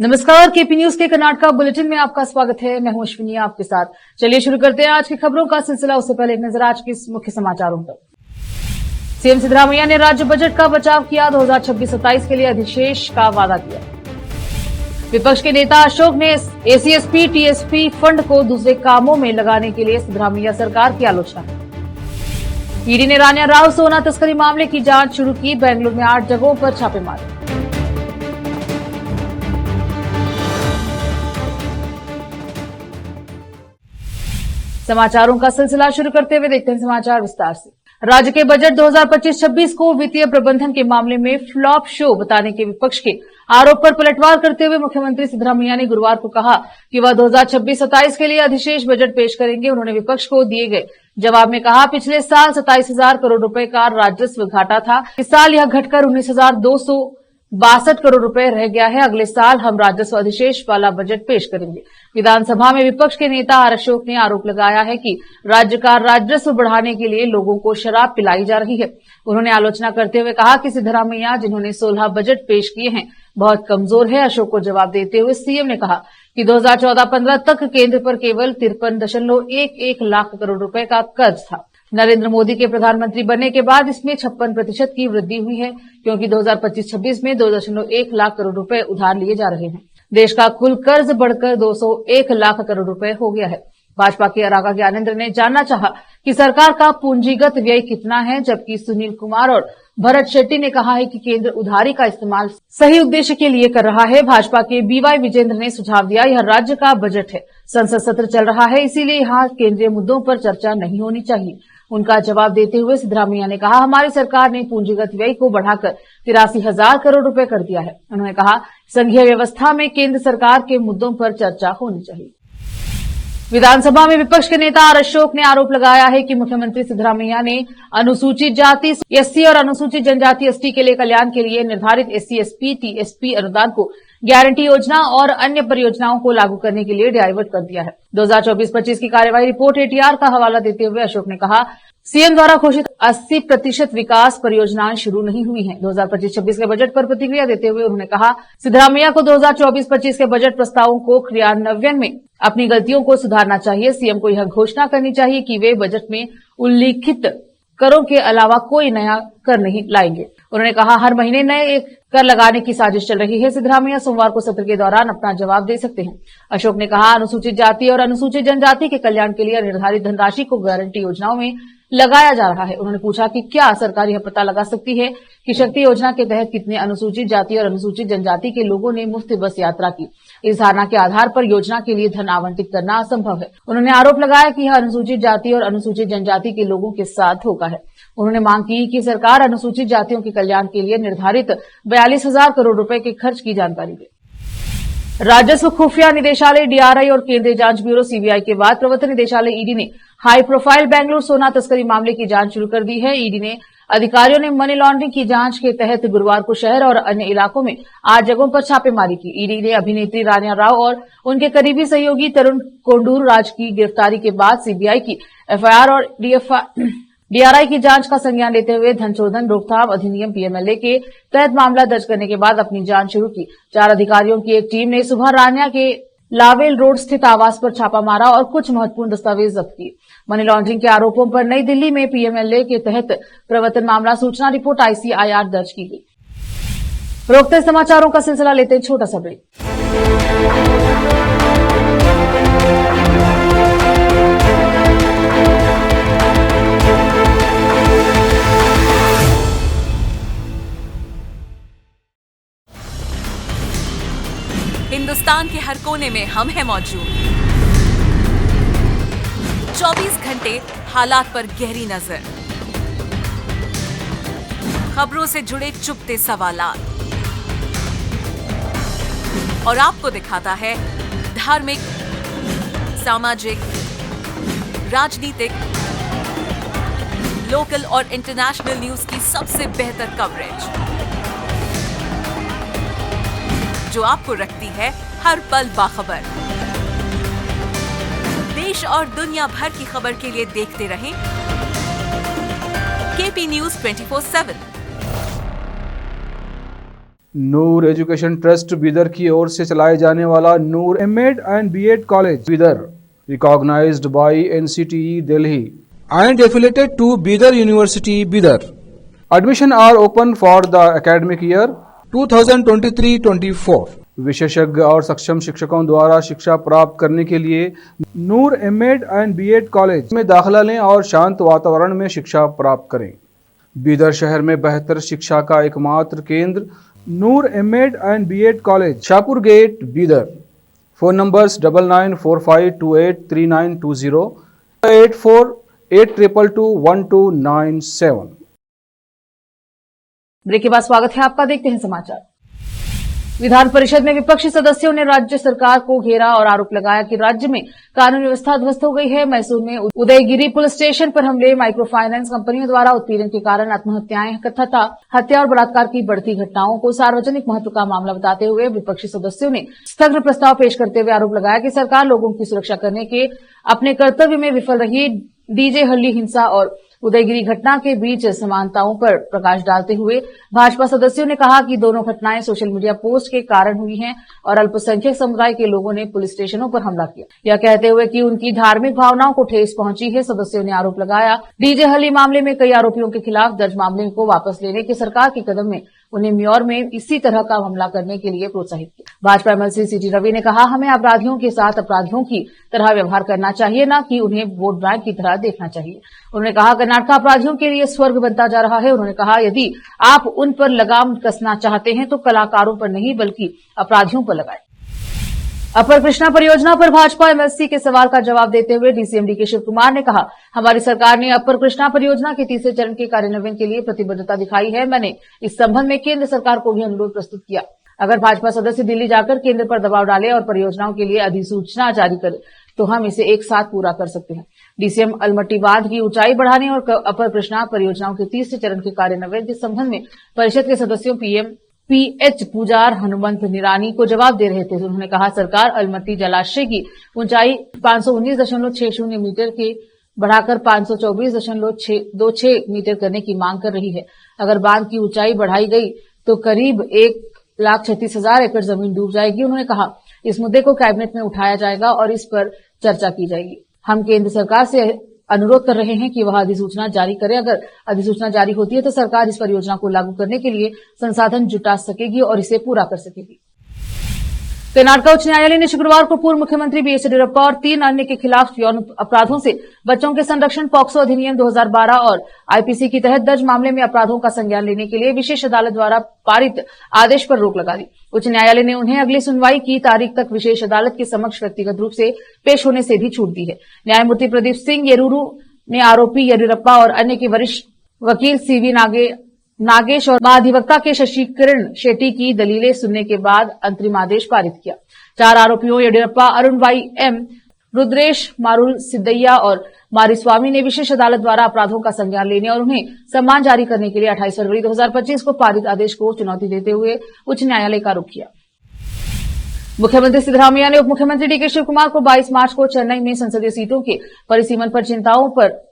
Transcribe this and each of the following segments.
नमस्कार, KP news के Karnataka bulletin में आपका स्वागत है। मैं हूं अश्विनी आपके साथ। चलिए शुरू करते हैं आज की खबरों का सिलसिला। उससे पहले एक नजर आज के मुख्य समाचारों पर। सीएम सिद्धरामैया ने राज्य बजट का बचाव किया, 2026-27 के लिए अधिशेष का वादा किया। विपक्ष के नेता अशोक ने एसीएसपी टीएसपी फंड को दूसरे कामों में लगाने के लिए सिद्धरामैया सरकार की आलोचना की। ईडी ने रानिया राव सोना तस्करी मामले की जांच शुरू की, बेंगलुरु में 8 जगहों पर छापे मारे। समाचारों का सिलसिला शुरू करते हुए देखते हैं समाचार विस्तार से। राज्य के बजट 2025-26 को वित्तीय प्रबंधन के मामले में फ्लॉप शो बताने के विपक्ष के आरोप पर पलटवार करते हुए मुख्यमंत्री सिद्धरामैया ने गुरुवार को कहा कि वह 2026-27 के लिए अधिशेष बजट पेश करेंगे। उन्होंने विपक्ष को दिए गए जवाब में कहा, पिछले साल 27,000 करोड़ रुपए का राजस्व घाटा था। इस साल यह घटकर 19,262 करोड़ रुपए रह गया है। अगले साल हम राजस्व अधिशेष वाला बजट पेश करेंगे। विधानसभा में विपक्ष के नेता आर अशोक ने आरोप लगाया है कि राज्य का राजस्व बढ़ाने के लिए लोगों को शराब पिलाई जा रही है। उन्होंने आलोचना करते हुए कहा कि सिद्धरामैया जिन्होंने 16 बजट पेश किए हैं बहुत कमजोर है। अशोक को जवाब देते हुए सीएम ने कहा कि 2014-15 तक केंद्र पर केवल 53.11 लाख करोड़ रुपए का कर्ज था। नरेंद्र मोदी के प्रधानमंत्री बनने के बाद इसमें 56% की वृद्धि हुई है, क्योंकि 2025-26 में 2.1 लाख करोड़ रुपए उधार लिए जा रहे हैं। देश का कुल कर्ज बढ़कर 201 लाख करोड़ रुपए हो गया है। भाजपा के राघा ज्ञानेंद्र ने जानना चाहा कि सरकार का पूंजीगत व्यय कितना है, जबकि सुनील कुमार और भरत शेट्टी ने कहा है कि केंद्र उधारी का इस्तेमाल सही उद्देश्य के लिए कर रहा है। भाजपा के बीवाई विजेंद्र ने सुझाव दिया, यह राज्य का बजट है, संसद सत्र चल रहा है, इसीलिए यहाँ केंद्रीय मुद्दों पर चर्चा नहीं होनी चाहिए। उनका जवाब देते हुए सिद्धरामैया ने कहा, हमारी सरकार ने पूंजीगत व्यय को बढ़ाकर 83,000 करोड़ रुपए कर दिया है। उन्होंने कहा, संघीय व्यवस्था में केंद्र सरकार के मुद्दों पर चर्चा होनी चाहिए। विधानसभा में विपक्ष के नेता आर अशोक ने आरोप लगाया है कि मुख्यमंत्री सिद्धरामैया ने अनुसूचित जाति एससी और अनुसूचित जनजाति एसटी के लिए कल्याण के लिए निर्धारित एससी एसपी टीएसपी अनुदान को गारंटी योजना और अन्य परियोजनाओं को लागू करने के लिए डाइवर्ट कर दिया है। 2024-25 की कार्यवाही रिपोर्ट एटीआर का हवाला देते हुए अशोक ने कहा, सीएम द्वारा घोषित 80% विकास परियोजनाएं शुरू नहीं हुई हैं। 2025-26 के बजट पर प्रतिक्रिया देते हुए उन्होंने कहा, सिद्धरामैया को 2024-25 के बजट प्रस्तावों को क्रियान्वयन में अपनी गलतियों को सुधारना चाहिए। सीएम को यह घोषणा करनी चाहिए कि वे बजट में उल्लिखित करों के अलावा कोई नया कर नहीं लाएंगे। उन्होंने कहा, हर महीने नए एक कर लगाने की साजिश चल रही है। सिद्धरामैया सोमवार को सत्र के दौरान अपना जवाब दे सकते हैं। अशोक ने कहा, अनुसूचित जाति और अनुसूचित जनजाति के कल्याण के लिए निर्धारित धनराशि को गारंटी योजनाओं में लगाया जा रहा है। उन्होंने पूछा कि क्या सरकार यह पता लगा सकती है कि शक्ति योजना के तहत कितने अनुसूचित जाति और अनुसूचित जनजाति के लोगों ने मुफ्त बस यात्रा की। इस धारणा के आधार पर योजना के लिए धन आवंटित करना असंभव है। उन्होंने आरोप लगाया कि यह अनुसूचित जाति और अनुसूचित जनजाति के लोगों के साथ धोखा है। उन्होंने मांग की कि सरकार अनुसूचित जातियों के कल्याण के लिए निर्धारित 42,000 करोड़ रुपए के खर्च की जानकारी दे। राजस्व खुफिया निदेशालय डीआरआई और केंद्रीय जांच ब्यूरो सीबीआई के बाद प्रवर्तन निदेशालय ईडी ने हाई प्रोफाइल बेंगलुरु सोना तस्करी मामले की जांच शुरू कर दी है। ईडी ने अधिकारियों ने मनी लॉन्ड्रिंग की जांच के तहत गुरुवार को शहर और अन्य इलाकों में 8 जगहों पर छापेमारी की। ईडी ने अभिनेत्री रानिया राव और उनके करीबी सहयोगी तरुण कोंडूर राज की गिरफ्तारी के बाद सीबीआई की एफआईआर और डीआरआई की जांच का संज्ञान लेते हुए धन शोधन रोकथाम अधिनियम पीएमएलए के तहत मामला दर्ज करने के बाद अपनी जांच शुरू की। 4 अधिकारियों की एक टीम ने सुबह रानिया के लावेल रोड स्थित आवास पर छापा मारा और कुछ महत्वपूर्ण दस्तावेज जब्त किए। मनी लॉन्ड्रिंग के आरोपों पर नई दिल्ली में पीएमएलए के तहत प्रवर्तन मामला सूचना रिपोर्ट आईसीआईआर दर्ज की गई। रोकते समाचारों का सिलसिला लेते हैं छोटा सा ब्रेक। हिंदुस्तान के हर कोने में हम हैं मौजूद। 24 घंटे हालात पर गहरी नजर, खबरों से जुड़े चुपते सवालात और आपको दिखाता है धार्मिक, सामाजिक, राजनीतिक, लोकल और इंटरनेशनल न्यूज की सबसे बेहतर कवरेज, जो आपको रखती है हर पल बाखबर। देश और दुनिया भर की खबर के लिए देखते रहें KP news 24/7। Noor education trust Bidar की ओर से चलाए जाने वाला Noor MEd and BEd college Bidar, recognised by NCTE Delhi and affiliated to Bidar University, Bidar. Admission are open for the academic year 2023-24. विशेषज्ञ और सक्षम शिक्षकों द्वारा शिक्षा प्राप्त करने के लिए नूर एमएड एंड बीएड कॉलेज में दाखिला लें और शांत वातावरण में शिक्षा प्राप्त करें। बीदर शहर में बेहतर शिक्षा का एकमात्र केंद्र Noor MEd and BEd college, Shahpur gate, Bidar. Phone numbers 9945283920, 8482221297। Break के बाद स्वागत है आपका, देखते हैं समाचार। विधान परिषद में विपक्षी सदस्यों ने राज्य सरकार को घेरा और आरोप लगाया कि राज्य में कानून व्यवस्था ध्वस्त हो गई है। मैसूर में उदयगिरी पुलिस स्टेशन पर हमले, माइक्रो फाइनेंस कंपनियों द्वारा उत्पीड़न के कारण आत्महत्याएं तथा हत्या और बलात्कार की बढ़ती घटनाओं को सार्वजनिक महत्व का मामला बताते हुए विपक्षी सदस्यों ने स्थगन प्रस्ताव पेश करते हुए आरोप लगाया कि सरकार लोगों की सुरक्षा करने के अपने कर्तव्य में विफल रही। डीजे हल्ली हिंसा और उदयगिरी घटना के बीच समानताओं पर प्रकाश डालते हुए भाजपा सदस्यों ने कहा कि दोनों घटनाएं सोशल मीडिया पोस्ट के कारण हुई हैं और अल्पसंख्यक समुदाय के लोगों ने पुलिस स्टेशनों पर हमला किया, यह कहते हुए कि उनकी धार्मिक भावनाओं को ठेस पहुंची है। सदस्यों ने आरोप लगाया डीजे हल्ली मामले में कई आरोपियों के खिलाफ दर्ज मामले को वापस लेने के सरकार के कदम में उन्हें म्योर में इसी तरह का हमला करने के लिए प्रोत्साहित किया। भाजपा एमएलसी सीटी रवि ने कहा, हमें अपराधियों के साथ अपराधियों की तरह व्यवहार करना चाहिए, न कि उन्हें वोट बैंक की तरह देखना चाहिए। उन्होंने कहा, कर्नाटक अपराधियों के लिए स्वर्ग बनता जा रहा है। उन्होंने कहा, यदि आप उन पर लगाम कसना चाहते हैं तो कलाकारों पर नहीं बल्कि अपराधियों पर लगाएं। अपर कृष्णा परियोजना पर भाजपा एमएलसी के सवाल का जवाब देते हुए डीसीएम डीके शिव कुमार ने कहा, हमारी सरकार ने अपर कृष्णा परियोजना के तीसरे चरण के कार्यान्वयन के लिए प्रतिबद्धता दिखाई है। मैंने इस संबंध में केंद्र सरकार को भी अनुरोध प्रस्तुत किया। अगर भाजपा सदस्य दिल्ली जाकर केंद्र पर दबाव डाले और परियोजनाओं के लिए अधिसूचना जारी करे तो हम इसे एक साथ पूरा कर सकते हैं। डीसीएम अलमट्टी बांध की ऊंचाई बढ़ाने और अपर कृष्णा परियोजनाओं के तीसरे चरण के कार्यान्वयन के संबंध में परिषद के सदस्यों पीएच पुजार हनुमंत निरानी को जवाब दे रहे थे। उन्होंने कहा, सरकार अलमट्टी जलाशय की ऊंचाई 519.60 मीटर के बढ़ाकर 524.26 मीटर करने की मांग कर रही है। अगर बांध की ऊंचाई बढ़ाई गई तो करीब 1,36,000 एकड़ जमीन डूब जाएगी। उन्होंने कहा, इस मुद्दे को कैबिनेट में उठाया जाएगा और इस पर चर्चा की जाएगी। हम केंद्र सरकार से अनुरोध कर रहे हैं कि वह अधिसूचना जारी करे। अगर अधिसूचना जारी होती है तो सरकार इस परियोजना को लागू करने के लिए संसाधन जुटा सकेगी और इसे पूरा कर सकेगी। कर्नाटक उच्च न्यायालय ने शुक्रवार को पूर्व मुख्यमंत्री बीएस येदियुरप्पा और 3 अन्य के खिलाफ यौन अपराधों से बच्चों के संरक्षण पॉक्सो अधिनियम 2012 और आईपीसी के तहत दर्ज मामले में अपराधों का संज्ञान लेने के लिए विशेष अदालत द्वारा पारित आदेश पर रोक लगा दी। उच्च न्यायालय ने उन्हें अगली सुनवाई की तारीख तक विशेष अदालत के समक्ष व्यक्तिगत रूप से पेश होने से भी छूट दी है। न्यायमूर्ति प्रदीप सिंह येरूरू ने आरोपी येदियुरप्पा और अन्य के वरिष्ठ वकील सीवी नागेश और महाधिवक्ता के शशिकिरण शेट्टी की दलीलें सुनने के बाद अंतरिम आदेश पारित किया। 4 आरोपियों येदियुरप्पा, अरुण वाई एम, रुद्रेश मारुल सिद्धैया और मारिस्वामी ने विशेष अदालत द्वारा अपराधों का संज्ञान लेने और उन्हें सम्मान जारी करने के लिए 28 फरवरी 2025 को पारित आदेश को चुनौती देते हुए उच्च न्यायालय का रुख किया। मुख्यमंत्री सिद्धरामैया ने उप मुख्यमंत्री डीके शिव कुमार को 22 मार्च को चेन्नई में संसदीय सीटों के परिसीमन पर चिंताओं पर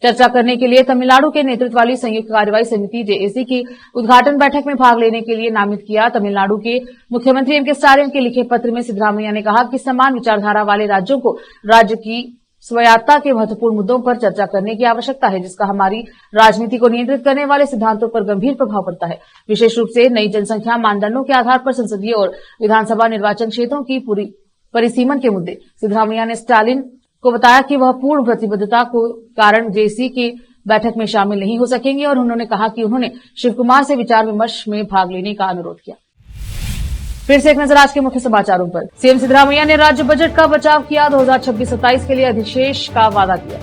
चर्चा करने के लिए तमिलनाडु के नेतृत्व वाली संयुक्त कार्यवाही समिति जेएसी की उद्घाटन बैठक में भाग लेने के लिए नामित किया। तमिलनाडु के मुख्यमंत्री एम के स्टालिन के लिखे पत्र में सिद्धरामैया ने कहा कि समान विचारधारा वाले राज्यों को राज्य की स्वायत्तता के महत्वपूर्ण मुद्दों पर चर्चा करने की आवश्यकता है, जिसका हमारी राजनीति को नियंत्रित करने वाले सिद्धांतों पर गंभीर प्रभाव पड़ता है। विशेष रूप से नई जनसंख्या मानदंडों के आधार पर संसदीय और विधानसभा निर्वाचन क्षेत्रों की पूरी परिसीमन के मुद्दे। सिद्धरामैया ने स्टालिन को बताया कि वह पूर्ण प्रतिबद्धता को कारण जेसी की बैठक में शामिल नहीं हो सकेंगे और उन्होंने कहा कि उन्होंने शिव कुमार से विचार विमर्श में भाग लेने का अनुरोध किया। फिर से एक नजर आज के मुख्य समाचारों पर। सीएम सिद्धरामैया ने राज्य बजट का बचाव किया, 2026-27 के लिए अधिशेष का वादा किया।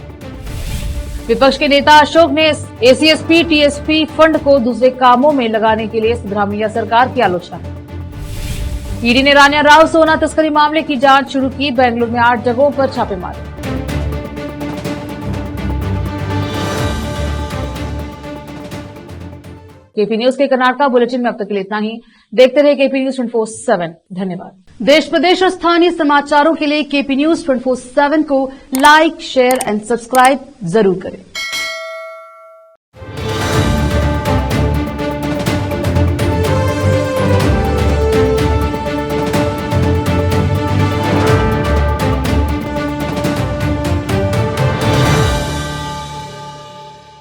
विपक्ष के नेता अशोक ने एसीएसपी टीएसपी फंड को दूसरे कामों में लगाने के लिए सिद्धरामैया सरकार की आलोचना की। ईडी ने रानिया राव सोना तस्करी मामले की जांच शुरू की, बेंगलुरु में 8 जगहों पर छापेमारी। केपी न्यूज के कर्नाटक बुलेटिन में अब तक के लिए इतना ही। देखते रहे केपी न्यूज 24/7। धन्यवाद। देश प्रदेश और स्थानीय समाचारों के लिए केपी न्यूज 24/7 को लाइक, शेयर एंड सब्सक्राइब जरूर करें।